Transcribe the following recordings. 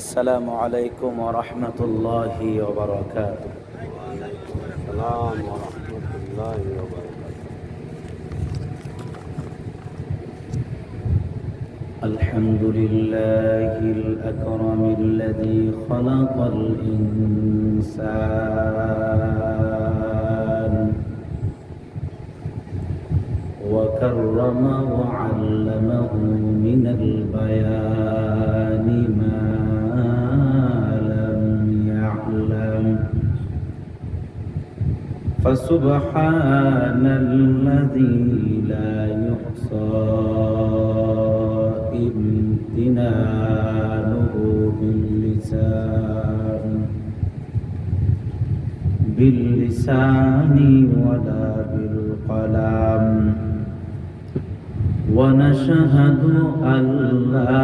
আসসালামু আলাইকুম ওয়া রাহমাতুল্লাহি ওয়া বারাকাতুহু। السلام ورحمة الله وبركاته. الحمد لله الأكرم الذي خلق الإنسان وكرم وعلمه من البيان ما لم يعلم، فسبحان الذي لا يحصى امتنانه باللسان ولا بالقلم، ونشهد أن لا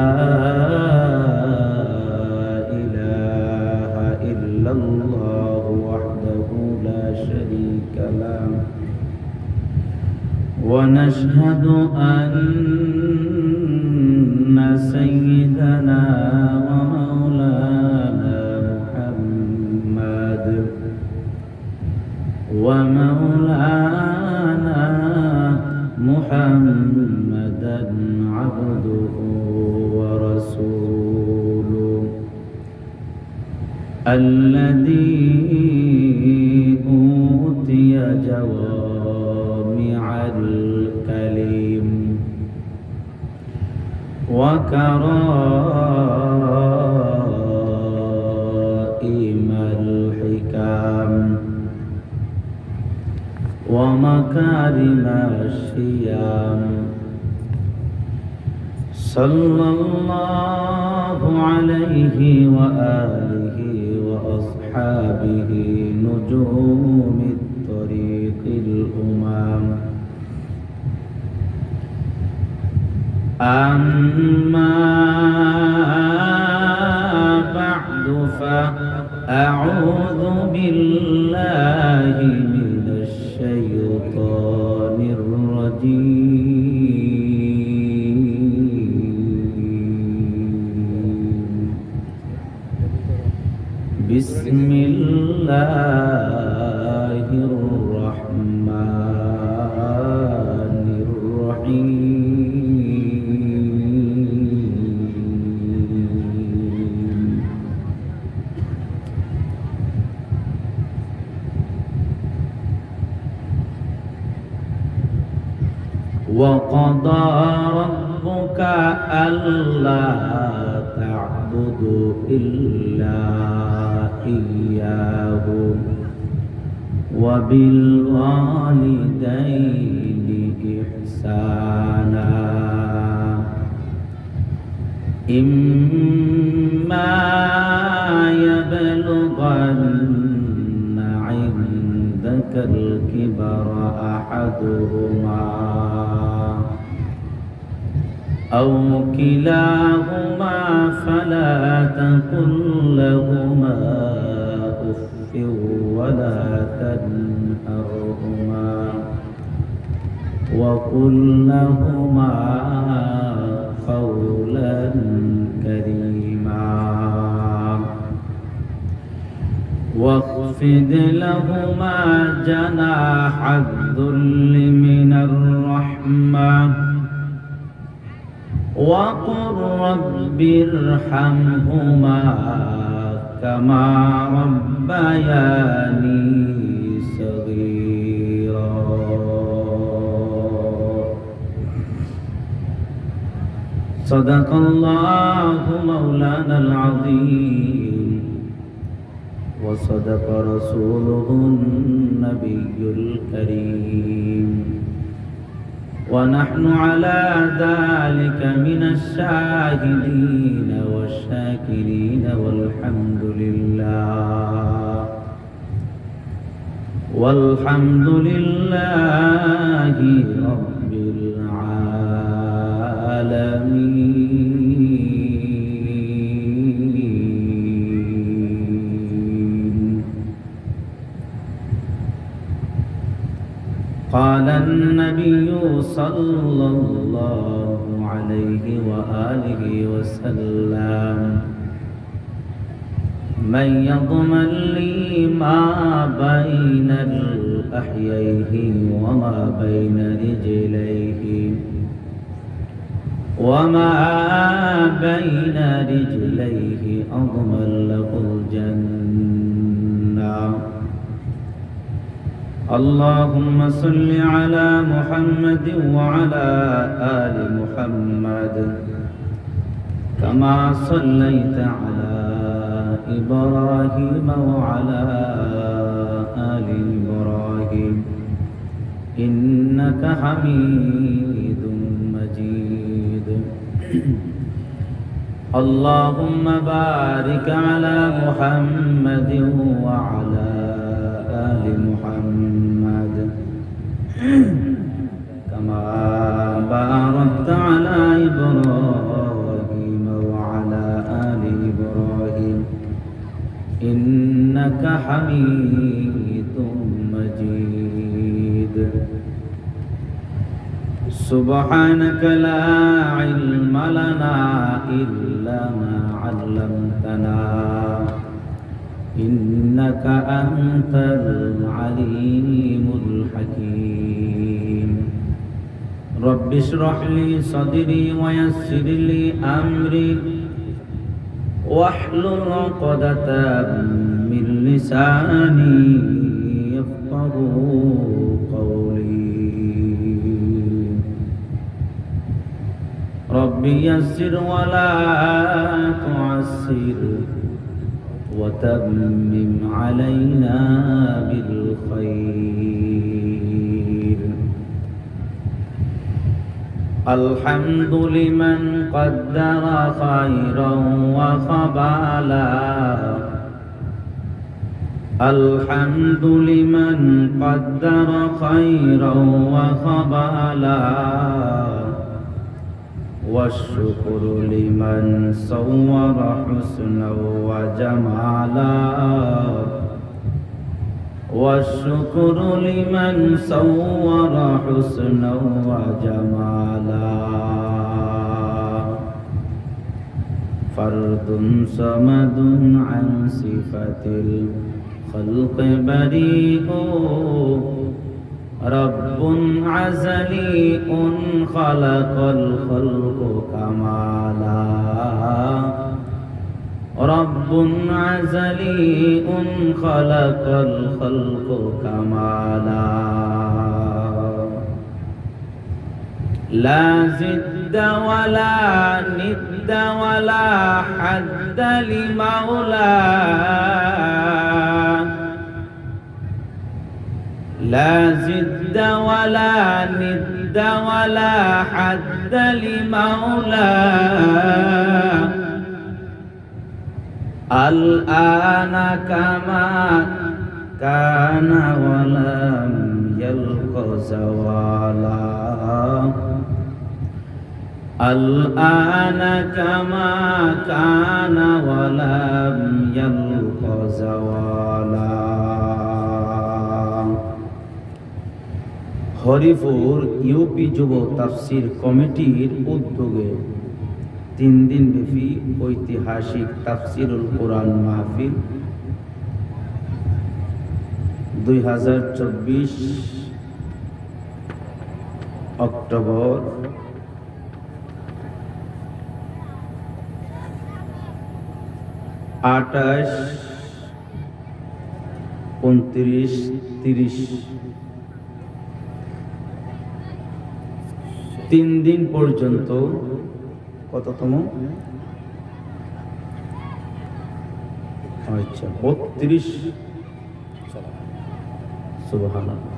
إله إلا الله وحده لا شريك له، ونشهد أن سيدنا ومولانا محمدا عبده ورسوله الذي أوتي جوامع الكلم وكرائم الحكم ومكارم الشيام، صلى الله عليه وآله وأصحابه نجوم الطريق الأمام. أما بعد فأعوذ بالله من الشيطان الرجيم. بسم الله الرحمن الرحيم. وقضى ربك ألا تعبدوا إلا إياه وبالوالدين إحسانا، إما يبلغن عندك الكبر أحدهما أو كلاهما فلا تقل لهما أف ولا تنهرهما وقل لهما قولا كريما، واخفض لهما جناح الذل من الرحمة وقل رب ارحمهما كما ربياني صغيرا. صدق الله مولانا العظيم وصدق رسوله النبي الكريم، ونحن على ذلك من الشاهدين والشاكرين والحمد لله رب العالمين. قال النبي صلى الله عليه وآله وسلم: من يضمن لي ما بين لحييه وما بين رجليه أضمن له الجنة. اللهم صل على محمد وعلى آل محمد كما صليت على إبراهيم وعلى آل إبراهيم إنك حميد مجيد. اللهم بارك على محمد وعلى آل محمد كما باركت على إبراهيم وعلى آل إبراهيم إنك حميد مجيد. سبحانك لا علم لنا إلا ما علمتنا إنك أنت العليم الحكيم. رب اشرح لي صدري ويسر لي أمري واحلل عقدة من لساني يفقهوا قولي. رب يسر ولا تعسر وتمم علينا بالخير. الحمد لمن قدر خيرا وخبالا. الحمد لمن قدر خيرا وخبالا والشكر لمن صور حسنا وجمالا. والشكر لمن صور حسنا وجمالا. فرد صمد عن صفة الخلق بريء. رب عزلي خلق الخلق كمالا. رب عزلي خلق الخلق كمالا. لا زد ولا ند ولا حد لمولاه. لا زد ولا ند ولا حد لمولاه. الآن كما كان ولم يلق زوالا. الآن كما كان ولم يلق زوالا. হরিপুর ইউপি যুব তাফসির কমিটির উদ্যোগে 3 দিন ব্যাপী ঐতিহাসিক তাফসিরুল কোরআন মাহফিল 2024 অক্টোবর 28, 29, 30 3 দিন পর্যন্ত কততম? আচ্ছা 32 সুবহানাল্লাহ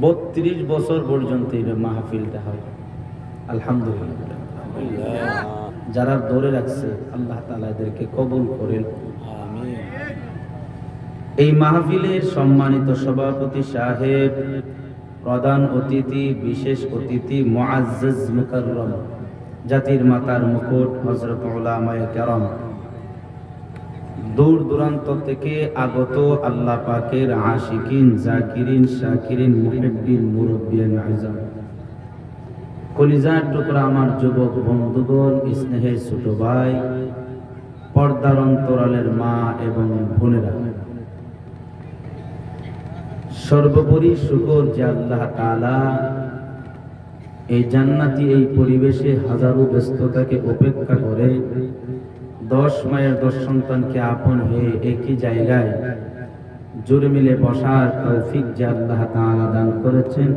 32 বছর পর্যন্ত এই মাহফিলটা হয়। আলহামদুলিল্লাহ, যারা ধরে রাখছে আল্লাহ তাআলা এদেরকে কবুল করেন। আমিন। এই মাহফিলের সম্মানিত সভাপতি সাহেব, প্রধান অতিথি, বিশেষ অতিথি, মুআজ্জাজ মুকাররম, জাতির মাতার মুকুট হযরত উলামায়ে কেরাম, দূর দূরান্ত থেকে আগত আল্লাহ পাকের আশিকিন, জাকিরিন, শাকিরিন, মুহিব্বিন, মুরব্বিয়ান আযম, কলিজার টুকরা আমার যুবক বন্ধুগণ, স্নেহের ছোট ভাই, পর্দার অন্তরালের মা এবং বোনেরা, সর্বোপরি শুকর যে আল্লাহ তাআলা এই জান্নাতি এই পরিবেশে হাজারো ব্যস্ততাকে উপেক্ষা করে 10 মায়ের 10 সন্তানকে আপন হয়ে একই জায়গায় জোরে মিলে বসার তৌফিক যে আল্লাহ তাআলা দান করেছেন,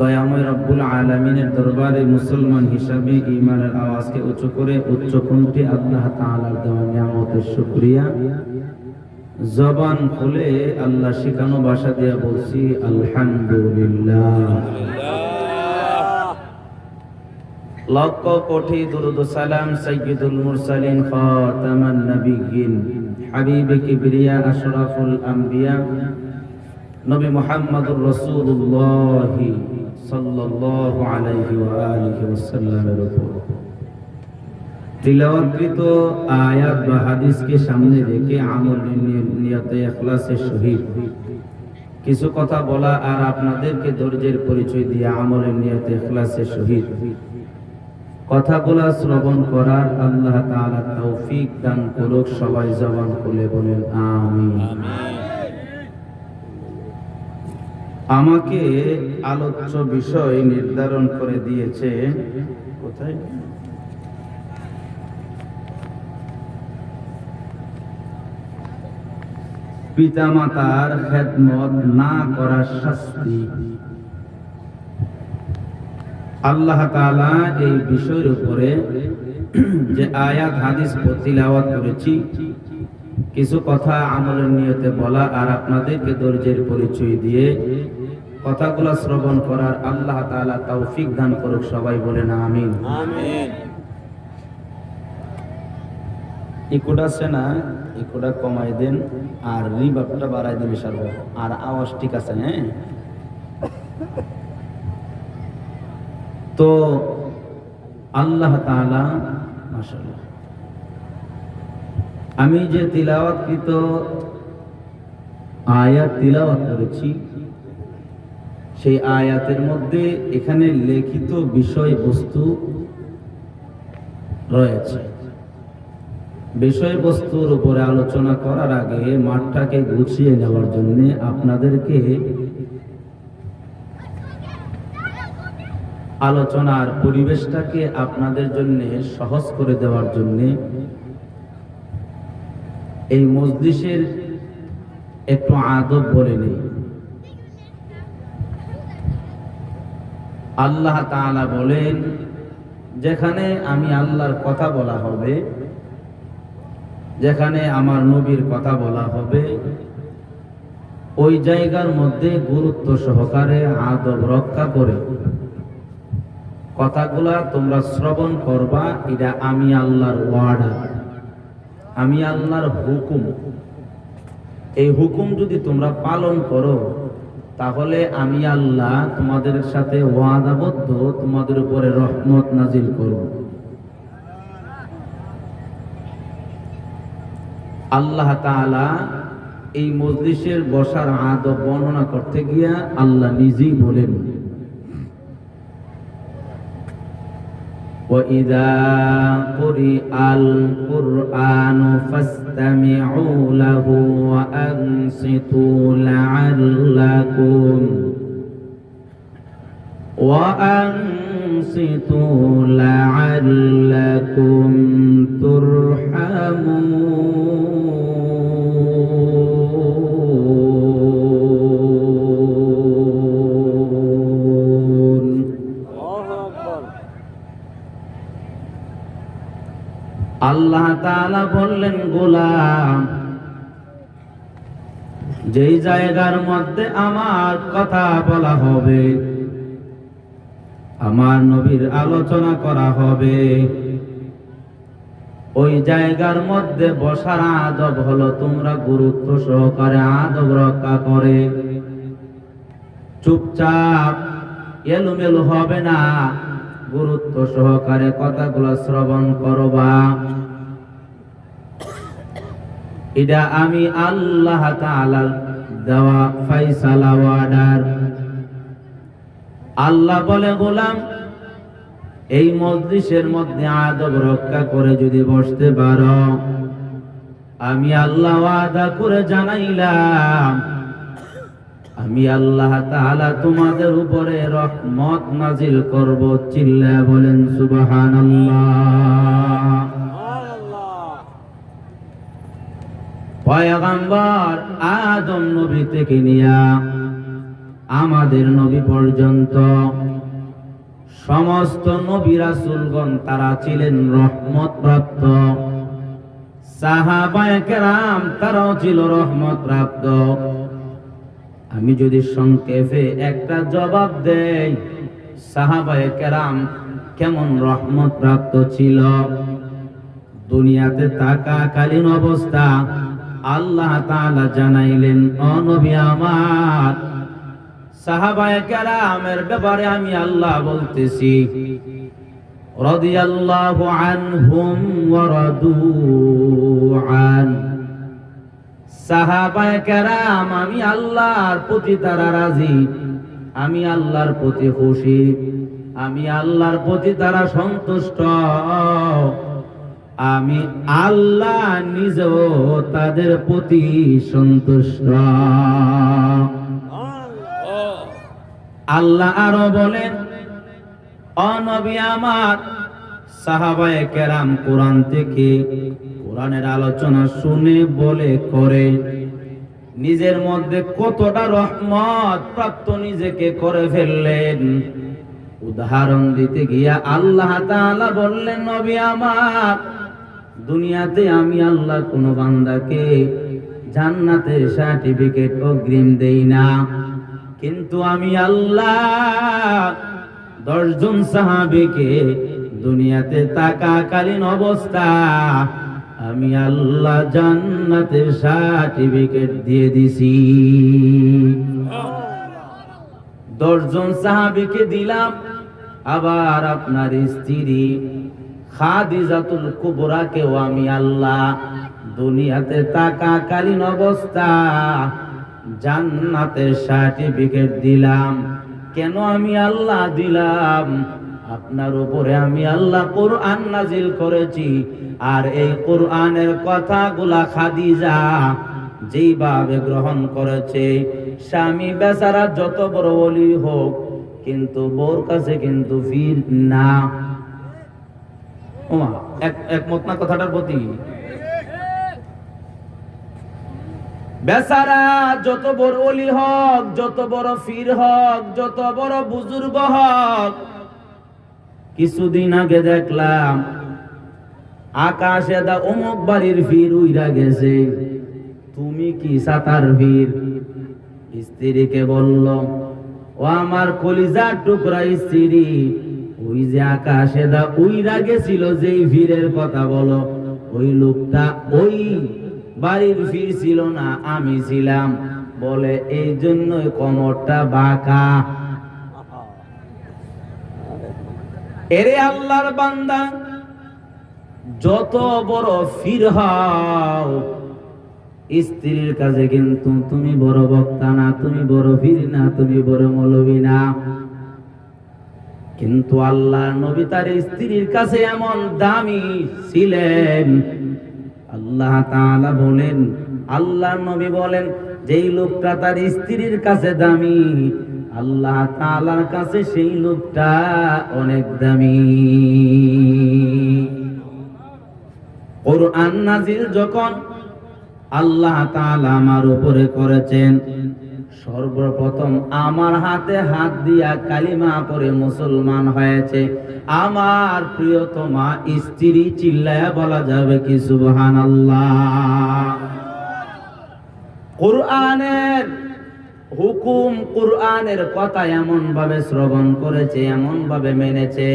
দয়াময় রব্বুল আলামিনের দরবারে মুসলমান হিসাবে ঈমানের আওয়াজকে উঁচু করে উচ্চ কণ্ঠে আল্লাহ তাআলার দেওয়া নিয়ামতের শুকরিয়া জবান খুলে আল্লাহ শিখানো ভাষা দিয়ে বলছি আলহামদুলিল্লাহ। লক্ষ কোটি দুরূদ ও সালাম সাইয়্যিদুল মুরসালিন খাতামান নবিয়্যিন হাবিবে কিবরিয়া আশরাফুল আম্বিয়া নবী মুহাম্মদুর রাসূলুল্লাহ সাল্লাল্লাহু আলাইহি ওয়া আলিহি ওয়াসাল্লামের উপর তিলাওয়াতকৃত আয়াত বা হাদিসকে সামনে রেখে আমল নিয়তে ইখলাসের সহিত কিছু কথা বলা আর আপনাদেরকে ধৈর্যের পরিচয় দিয়ে আমলের নিয়তে ইখলাসের সহিত কথাগুলো শ্রবণ করার আল্লাহ তাআলা তৌফিক দান করুক। সবাই জবান খুলে বলেন আমিন। আমাকে আলোচ্য বিষয় নির্ধারণ করে দিয়েছে কোথায়, পিতামাতার খেদমত না করার শাস্তি। আল্লাহ তাআলা এই বিষয়ের উপরে যে আয়াত হাদিস তিলাওয়াত করেছি, কিছু কথা আমলের নিয়তে বলা আর আপনাদেরকে ধৈর্যের পরিচয় দিয়ে কথাগুলো শ্রবণ করার আল্লাহ তাআলা তৌফিক দান করুক। সবাই বলেন আমিন। আমিন। ইকুডা আছে না, ইকুডা কমাই দেন আর রিভাবটা বাড়াই দেন সারবো, আর আওয়াজ ঠিক আছে। হ্যাঁ, তো আল্লাহ তাআলা মাশাআল্লাহ, আমি যে তিলাওয়াতকৃত আয়াত তিলাওয়াত করেছি সেই আয়াতের মধ্যে এখানে লিখিত বিষয়বস্তু রয়েছে। বিষয়বস্তুর উপরে আলোচনা করার আগে মাঠটাকে গুছিয়ে নেওয়ার জন্য আপনাদেরকে আলোচনার পরিবেশটাকে আপনাদের জন্য সহজ করে দেওয়ার জন্য এই মজলিসের একটু আদব বলে নেই। আল্লাহ তাআলা বলেন, যেখানে আমি আল্লাহর কথা বলা হবে, যেখানে আমার নবীর কথা বলা হবে, ওই জায়গার মধ্যে গুরুত্ব সহকারে আদব রক্ষা করে কথাগুলা তোমরা শ্রবণ করবা। এটা আমি আল্লাহর ওয়ার্ডার, আমি আল্লাহর হুকুম। এই হুকুম যদি তোমরা পালন করো তাহলে আমি আল্লাহ তোমাদের সাথে ওয়াদাবদ্ধ, তোমাদের উপরে রহমত নাজিল করব। আল্লাহ তাআলা এই মজলিসের বসার আদব বর্ণনা করতে গিয়া আল্লাহ নিজেই বলেন, وَإِذَا قُرِئَ الْقُرْآنُ فَاسْتَمِعُوا لَهُ وَأَنصِتُوا لَعَلَّكُمْ تُرْحَمُونَ। আল্লাহ তাআলা বললেন, গোলাম, যেই জায়গার মধ্যে আমার কথা বলা হবে, আমার নবীর আলোচনা করা হবে, ওই জায়গার মধ্যে বসার আদব হলো তোমরা গুরুত্ব সহকারে আদব রক্ষা করে চুপচাপ এলোমেলো হবে না, গুরুত্ব সহকারে কথাগুলো শ্রবণ করবা। এটা আমি আল্লাহ তাআলার দেওয়া ফয়সালা অর্ডার। আল্লাহ বলে, গোলাম এই মজলিসের মধ্যে আদব রক্ষা করে যদি বসতে পারো, আমি আল্লাহ ওয়াদা করে জানাইলাম, আমি আল্লাহ তাআলা তোমাদের উপরে রহমত নাজিল করব। চিল্লায়া বলেন সুবহানাল্লাহ। পয়গম্বর আদম নবী থেকে নিয়া আমাদের নবী পর্যন্ত সমস্ত নবী রাসূলগণ তারা ছিলেন রহমত প্রাপ্ত। সাহাবায়ে কেরাম তারাও ছিল রহমত প্রাপ্ত। আমি যদি সংক্ষেপে একটা জবাব দেই, সাহাবায়ে কেরাম কেমন রহমত প্রাপ্ত ছিল, দুনিয়াতে থাকাকালীন অবস্থা আল্লাহ তাআলা জানাইলেন, ও নবী আমার, সাহাবায়ে কেরামের ব্যাপারে আমি আল্লাহ বলতেছি, রাদিয়াল্লাহু আনহুম ওয়া রাদু আন। সাহাবায়ে কেরাম আমি আল্লাহর প্রতি তারা রাজি, আমি আল্লাহর প্রতি খুশি, আমি আল্লাহর প্রতি তারা সন্তুষ্ট, আমি আল্লাহ নিজেও তাদের প্রতি সন্তুষ্ট। আল্লাহ আরো বলেন, ও নবী আমার, সাহাবায়ে কেরাম কোরআন থেকে কোরআনের আলোচনা শুনে বলে করে নিজের মধ্যে কতটা রহমত প্রাপ্ত নিজেকে করে ফেললেন। উদাহরণ দিতে গিয়া আল্লাহ তাআলা বললেন, নবী আমার, দুনিয়াতে আমি আল্লাহ কোন বান্দাকে জান্নাতের সার্টিফিকেট অগ্রিম দেই না, কিন্তু আমি আল্লাহ 10 জন সাহাবীকে দুনিয়াতে থাকাকালীন অবস্থা আমি আল্লাহ জান্নাতের সার্টিফিকেট দিয়ে দিছি। 10 জন সাহাবীকে দিলাম, আবার আপনার স্ত্রী খাদিজাতুল কুবরাকেও আমি আল্লাহ দুনিয়াতে থাকাকালীন অবস্থা জান্নাতের সার্টিফিকেট দিলাম। কেন আমি আল্লাহ দিলাম? আপনার উপরে আমি আল্লাহ কোরআন নাজিল করেছি, আর এই কোরআনের কথাগুলা খাদিজা যেইভাবে গ্রহণ করেছে, স্বামী বেচারা যত বড় ওলি হোক, কিন্তু বউর কাছে কিন্তু ফির না। ওমা, একমত না কথাটার প্রতি? বেচারা যত বড় ওলি হোক, যত বড় ফির হোক, যত বড় বুজুর্গ হোক, কিছুদিন আগে দেখলাম আকাশে দা অমুক বাড়ির ফির উইরা গেছে, তুমি কি সাতার ফির? স্ত্রীকে বলল, ও আমার কলিজার টুকরা স্ত্রী, ওই যে আকাশে দা উইরা গেছিল যেই ফিরের কথা বলো, ওই লোকটা ওই বাড়ির ফির ছিল না, আমি ছিলাম। বলে এই জন্যই কোমরটা বাঁকা। এরে আল্লাহর বান্দা, যত বড় ফির হও, স্ত্রীর কাছে কিন্তু তুমি বড় বক্তা না, তুমি বড় ফির না, তুমি বড় মৌলবী না। কিন্তু আল্লাহ নবী তার স্ত্রীর কাছে এমন দামি ছিলেন। আল্লাহ তাআলা বলেন, আল্লাহ নবী বলেন, যেই লোকটা তার স্ত্রীর কাছে দামি, আল্লাহ তাআলার কাছে সেই লোকটা অনেক দামি। কোরআন নাজিল যখন আল্লাহ তাআলা আমার উপরে করেছেন, সর্বপ্রথম আমার হাতে হাত দিয়া কালিমা পড়ে মুসলমান হয়েছে আমার প্রিয়তমা স্ত্রী। চিল্লায়া বলা যাবে কি সুবহানাল্লাহ? কোরআনের হুকুম, কোরআনের কথা এমন ভাবে শ্রবণ করেছে, এমন ভাবে মেনেছে,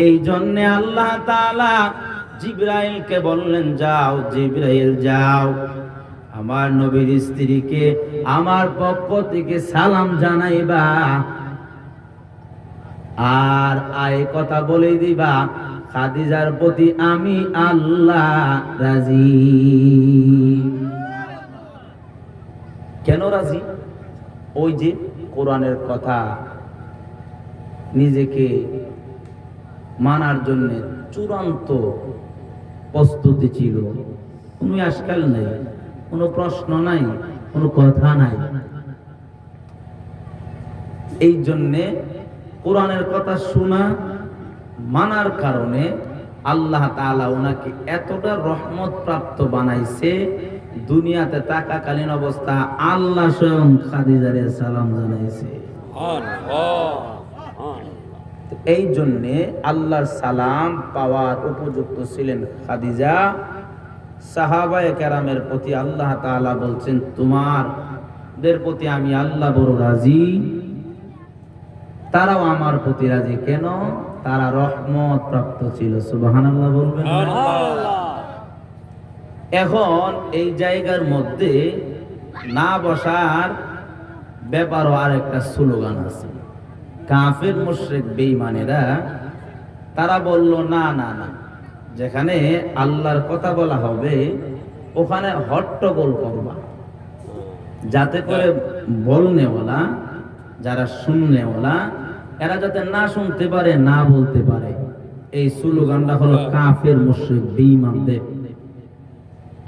এই জন্য আল্লাহ তাআলা জিবরাইলকে বললেন, যাও জিবরাইল যাও, আমার নবীর স্ত্রীকে আমার পক্ষ থেকে সালাম জানাইবা, আর আয় কথা বলে দিবা, খাদিজার প্রতি আমি আল্লাহ রাজি। কেন রাজি? ওই যে কোরআনের কথা, নিজেকে মানার জন্য চূড়ান্ত প্রস্তুতি ছিল। কোনো আশকাল নাই, কোনো প্রশ্ন নাই, কোনো কথা নাই। এই জন্যে কোরআনের কথা শোনা মানার কারণে আল্লাহ তাআলা ওনাকে এতটা রহমত প্রাপ্ত বানাইছে, দুনিয়াতে থাকাকালীন অবস্থা আল্লাহ স্বয়ং খাদিজারে সালাম জানাইছে। এই জন্যে আল্লাহর সালাম পাওয়ার উপযুক্ত ছিলেন খাদিজা। সাহাবায়ে কেরামের প্রতি আল্লাহ তাআলা বলছেন, তোমাদের প্রতি আমি আল্লাহ বড় রাজি, তারাও আমার প্রতি রাজি। কেন? তারা রহমত প্রাপ্ত ছিল। সুবহানাল্লাহ বলবেন। এখন এই জায়গার মধ্যে না বসার ব্যাপারও আর একটা স্লোগান আছে। কাফের মুশরিক বেঈমানেরা তারা বলল, না না না, যেখানে আল্লাহর কথা বলা হবে ওখানে হট্টগোল করবা, যাতে করে বলনেওয়ালা যারা শুননেওয়ালা এরা যাতে না শুনতে পারে, না বলতে পারে। এই স্লোগানটা হলো কাফের মুশরিক বেঈমানদের।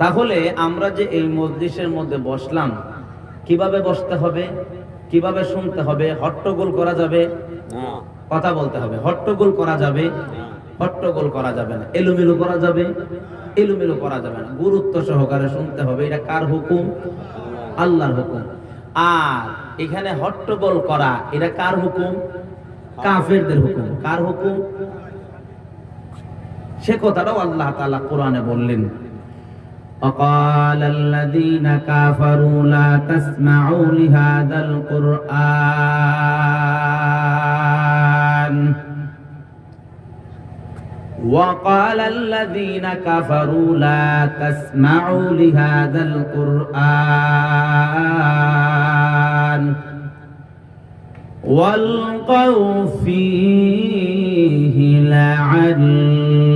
তাহলে আমরা যে এই মজলিসের মধ্যে বসলাম, কিভাবে বসতে হবে, কিভাবে শুনতে হবে? হট্টগোল করা যাবে না, কথা বলতে হবে। হট্টগোল করা যাবে, হট্টগোল করা যাবে না। এলোমেলো করা যাবে, এলোমেলো করা যাবে না। গুরুত্ব সহকারে শুনতে হবে। এটা কার হুকুম? আল্লাহর হুকুম। আর এখানে হট্টগোল করা এটা কার হুকুম? কাফেরদের হুকুম। কার হুকুম? সে কথাটাও আল্লাহ তাআলা কোরআনে বললেন, وقال الذين كفروا لا تسمعوا لهذا القرآن وقال الذين كفروا لا تسمعوا لهذا القرآن والقوا فيه لعلكم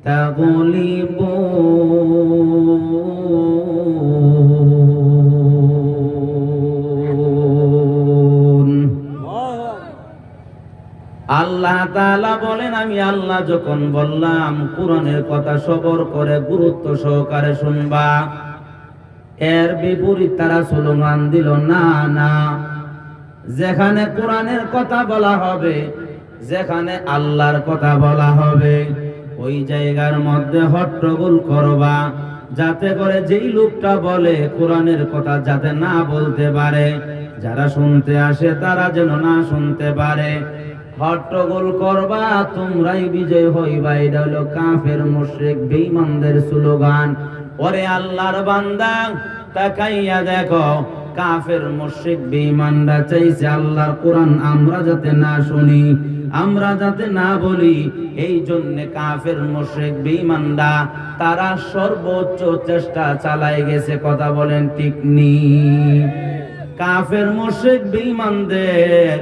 তাগলিবুন। আল্লাহ তাআলা বলেন, আমি আল্লাহ যখন বললাম কোরআনের কথা সবর করে গুরুত্ব সহকারে শুনবা, এর বিপরীত তারা স্লোগান দিল, না না, যেখানে কোরআনের কথা বলা হবে, যেখানে আল্লাহর কথা বলা হবে, ওই জায়গার মধ্যে হট্টগোল করবা, যাতে করে যেই লোকটা বলে কোরআনের কথা যাতে না বলতে পারে, যারা শুনতে আসে তারা যেন না শুনতে পারে। হট্টগোল করবা, তোমরাই বিজয় হইবা। এটা হলো কাফের মুশরিক বেঈমানদের স্লোগান। ওরে আল্লাহর বান্দা, তাকাইয়া দেখো, কাফের মুশরিক বেঈমানরা চাইছে আল্লাহর কোরআন আমরা যাতে না শুনি, আমরা যাতে না বলি। এই জন্য কাফের মুশরিক বেঈমানরা তারা সর্বোচ্চ চেষ্টা চালায় গেছে। কথা বলেন ঠিক নি? কাফের মুশরিক বেঈমানদের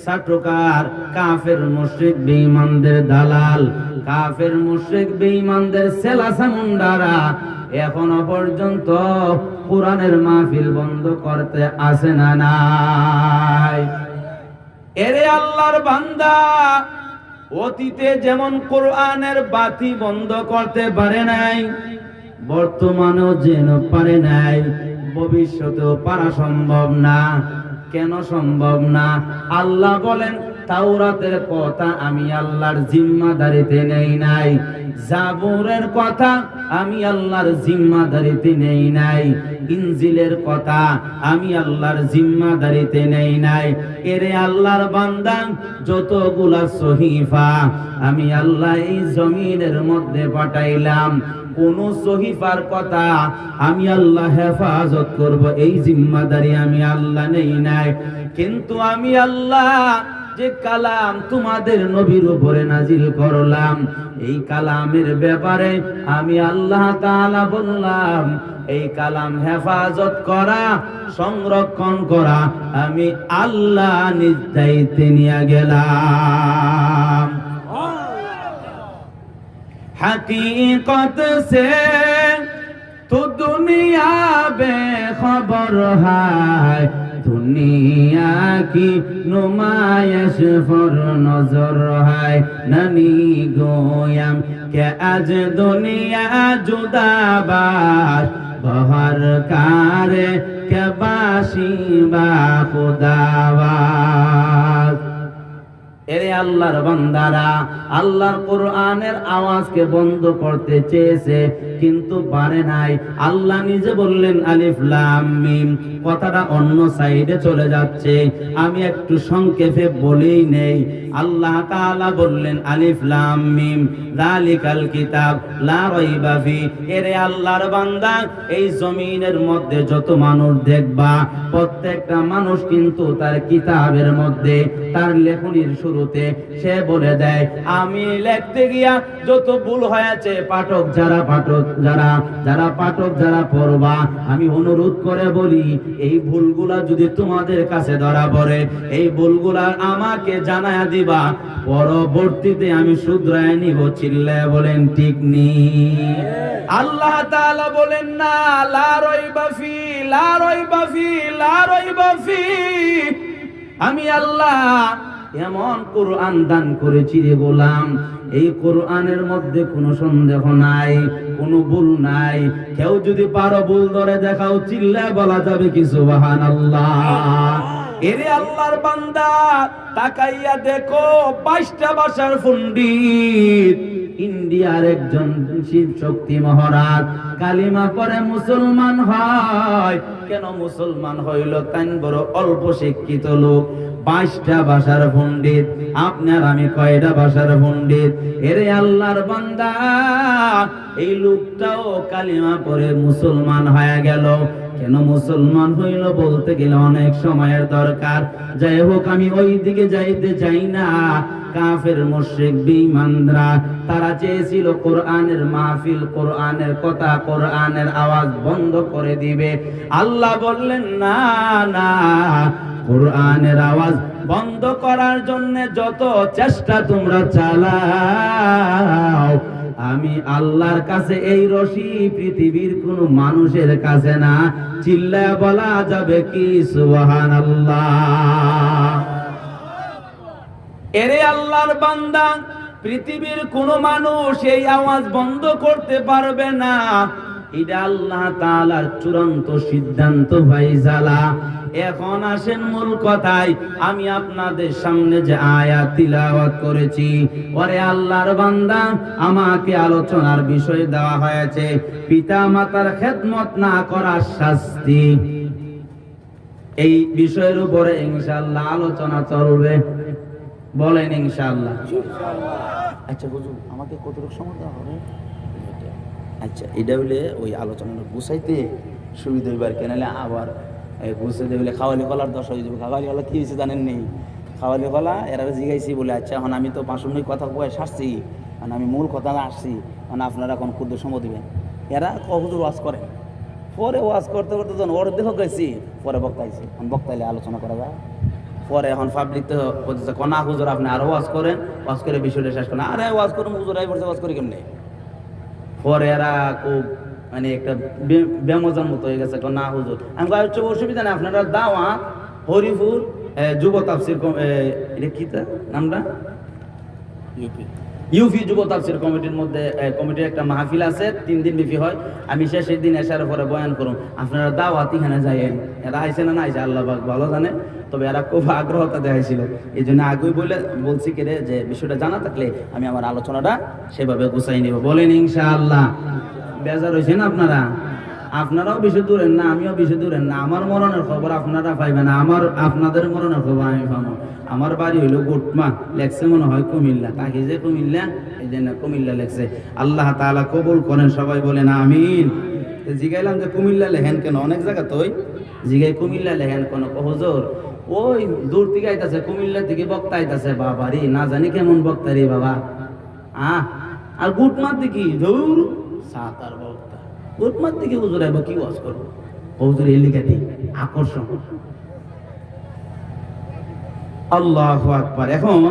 সাটকার, কাফের মুশরিক বেঈমানদের দালাল, কাফের মুশরিক বেঈমানদের সেলাসামুন্ডারা এখনো পর্যন্ত কোরআনের মাহফিল বন্ধ করতে আসে না নাই? এরে আল্লাহর বান্দা, অতীতে যেমন কোরআনের বাতি বন্ধ করতে পারে নাই, বর্তমানেও যেন পারে নাই, ভবিষ্যতেও পারা সম্ভব না। কেন সম্ভব না? আল্লাহ বলেন, তাওরাতের কথা আমি আল্লাহর জিম্মাদারিতে নেই নাই, জাবুরের কথা আমি আল্লাহর জিম্মাদারিতে নেই নাই, ইনজিলের কথা আমি আল্লাহর জিম্মাদারিতে নেই নাই। এরে আল্লাহর বান্দা, যতগুলা সহিফা আমি আল্লাহ এই জমিনের মধ্যে পাঠাইলাম, কোন সহিফার কথা আমি আল্লাহ হেফাজত করব এই জিম্মাদারি আমি আল্লাহ নেই নাই। কিন্তু আমি আল্লাহ যে কালাম তোমাদের নবীর উপরে নাজিল করলাম, এই কালামের ব্যাপারে আমি আল্লাহ তাআলা বললাম, এই কালাম হেফাজত করা, সংরক্ষণ করা আমি আল্লাহ নিজ দায়িত্বে নিয়ে গেলাম। हकीकत से तो दुनिया बेखबर है, দুনিয়া কি নুমায়শ ফর নজর হায় নানি গোয়াম কে আজ দুনিয়া জুদাবাস বহর কারে কে বাসি বা খুদাবাস। এরে আল্লাহর বান্দারা, আল্লাহর কোরআনের আওয়াজকে বন্ধ করতে চেয়েছে কিন্তু পারে নাই। আল্লাহ নিজে বললেন আলিফ লাম মিম, কথাটা অন্য সাইডে চলে যাচ্ছে, আমি একটু সংক্ষেপে বলেই নেই। আল্লাহ তাআলা বললেন আলিফ লাম মিম যালিকাল কিতাব লা রাইবা ফি। এরে আল্লাহর বান্দা, এই জমিনের মধ্যে যত মানুষ দেখবা প্রত্যেকটা মানুষ কিন্তু তার কিতাবের মধ্যে তার লেখনির শুরুতে সে বলে দেয় আমি লিখতে গিয়া যত ভুল হয়েছে পাঠক যারা পড়বা আমি অনুরোধ করে বলি এই ভুলগুলা যদি তোমাদের কাছে ধরা পড়ে এই ভুলগুলা আমাকে জানায়া দিবা, পরবর্তীতে আমি শুধরায় নিব। চিল্লায় বলেন ঠিক নি? আল্লাহ তাআলা বলেন না লা রাইবা ফি, লা রাইবা ফি, লা রাইবা ফি। আমি আল্লাহ এমন কোরআন দান করেছি রে গোলাম, এই কোরআনের মধ্যে কোনো সন্দেহ নাই, কোনো ভুল নাই। কেউ যদি পারো ভুল ধরে দেখাও, চিল্লায় বলা যাবে কি সুবহানাল্লাহ। এরে আল্লাহর বান্দা, তাকাইয়া দেখো 22টা ভাষার পণ্ডিত, ইন্ডিয়ার একজন শিব শক্তি মহারাজ কালিমা পড়ে মুসলমান হয়। কেন মুসলমান হইল? তাই বড় অল্প শিক্ষিত লোক। 22টা ভাষার পণ্ডিত, আপনার আমি কয়টা ভাষার পণ্ডিত? এরে আল্লাহর বান্দা, এই লোকটাও কালিমা পড়ে মুসলমান হয়ে গেল। কেন মুসলমান হইল বলতে গেলে অনেক সময়ের দরকার। যাই হোক, আমি ওই দিকে যাইতে চাই না। কাফের মুশরিক বেঈমানরা তারা চেয়েছিল কোরআনের মাহফিল, কোরআনের কথা, কোরআনের আওয়াজ বন্ধ করে দিবে। আল্লাহ বললেন না না, কোরআনের আওয়াজ বন্ধ করার জন্য যত চেষ্টা তোমরা চালাও, আমি আল্লাহর কাছে এই রশি পৃথিবীর কোন মানুষের কাছে না। চিল্লায় বলা যাবে কি সুবহানাল্লাহ। এরে আল্লাহর বান্দা, পৃথিবীর কোন মানুষ এই আওয়াজ বন্ধ করতে পারবে না। এটা আল্লাহ তাআলার চূড়ান্ত সিদ্ধান্ত ফায়সালা। এখন আসেন মূল কথায়। আমি আপনাদের সামনে যে আয়াত তিলাওয়াত করেছি, ওরে আল্লাহর বান্দা, আমাকে আলোচনার বিষয় দেওয়া হয়েছে পিতা মাতার খেদমত না করার শাস্তি। এই বিষয়ের উপরে ইনশাআল্লাহ আলোচনা চলবে। বলেন ইনশাআল্লাহ। আচ্ছা হুজুর, আমাকে কতটুকু সময় দেওয়া হবে? আচ্ছা, এটা হইলে ওই আলোচনাটা গুছাইতে সুবিধা হইবার, কেনালে আবার গুছাইতে হইলে খাওয়ালি কলার দশ হয়ে যাবে। খাওয়ালি কলা কি হয়েছে জানেন নেই? খাওয়ালি কলা এরা জিগাইছি বলে, আচ্ছা এখন আমি তো 5 মিনিট কথা কয়ে সারছি, মানে আমি মূল কথা আসছি, মানে আপনারা এখন ক্ষুদ্র সময় দিবেন। এরা হুজুর ওয়াজ করে, পরে ওয়াজ করতে করতে যখন ওর দেহ গেছি, পরে বক্তাইছি, বক্তাইলে আলোচনা করা যায়। পরে এখন পাবলিক তো বলতেছে কনা হুজুর আপনি আরো ওয়াজ করেন, ওয়াজ করে বিষয়টা শেষ করেন। আরে ওয়াজ করুন হুজুর, এই বলছে ওয়াজ করি কেমনে? পরে এরা খুব মানে একটা বেমজার মতো হয়ে গেছে, না হুজুর। আমি হচ্ছে অসুবিধা নেই, আপনারা দাওয়া হরিপুর যুব তাফসির, এটা কি নামটা? ইউপি যুব তাফসির কমিটির মধ্যে কমিটির একটা মাহফিল আছে, 3 দিন ব্যাপী হয়। আমি শেষের দিন এসার পরে বয়ান করুন, আপনারা দাওয়াত এখানে যাইয়েন। এরা আইসে না আইসে আল্লাহ ভালো জানে, তবে এরা খুব আগ্রহতা দেখাইছিল। এই জন্য আগেই বলছি কেড়ে যে বিষয়টা জানা থাকলে আমি আমার আলোচনাটা সেভাবে গুছাই নিব। বলেন ইনশাআল্লাহ। বেজার হয়েছেন আপনারা? আপনারাও বেশি দূরের না, আমিও বেশি দূরের না। আমার মরণের খবর আপনারা পাইবেন, আপনাদের মরণের খবর আমি পাবো। আমার বাড়ি হইল গোটমা, লেখছে মনে হয় কুমিল্লা, তাকে যে কুমিল্লা, এই জন্য কুমিল্লা লেখছে। আল্লাহ তাআলা কবুল করেন, সবাই বলেন আমিন। জিগাইলাম যে কুমিল্লা লেখেন কেন? অনেক জায়গা তো জিগাই কুমিল্লা লেখেন কোন হুজুর, ওই দূর থেকে আইতাছে, কুমিল্লা থেকে বক্তা আইতাছে। বাবারি, না জানি কেমন বক্তা রে বাবা। আর গুটমার দিকে ধুর সাতার বক্তা, গুটমার দিকে হুজুর আইব কি ওয়াজ করবো? হুজুর এই লিখাটি আকর্ষণ। আল্লাহু আকবার। এখন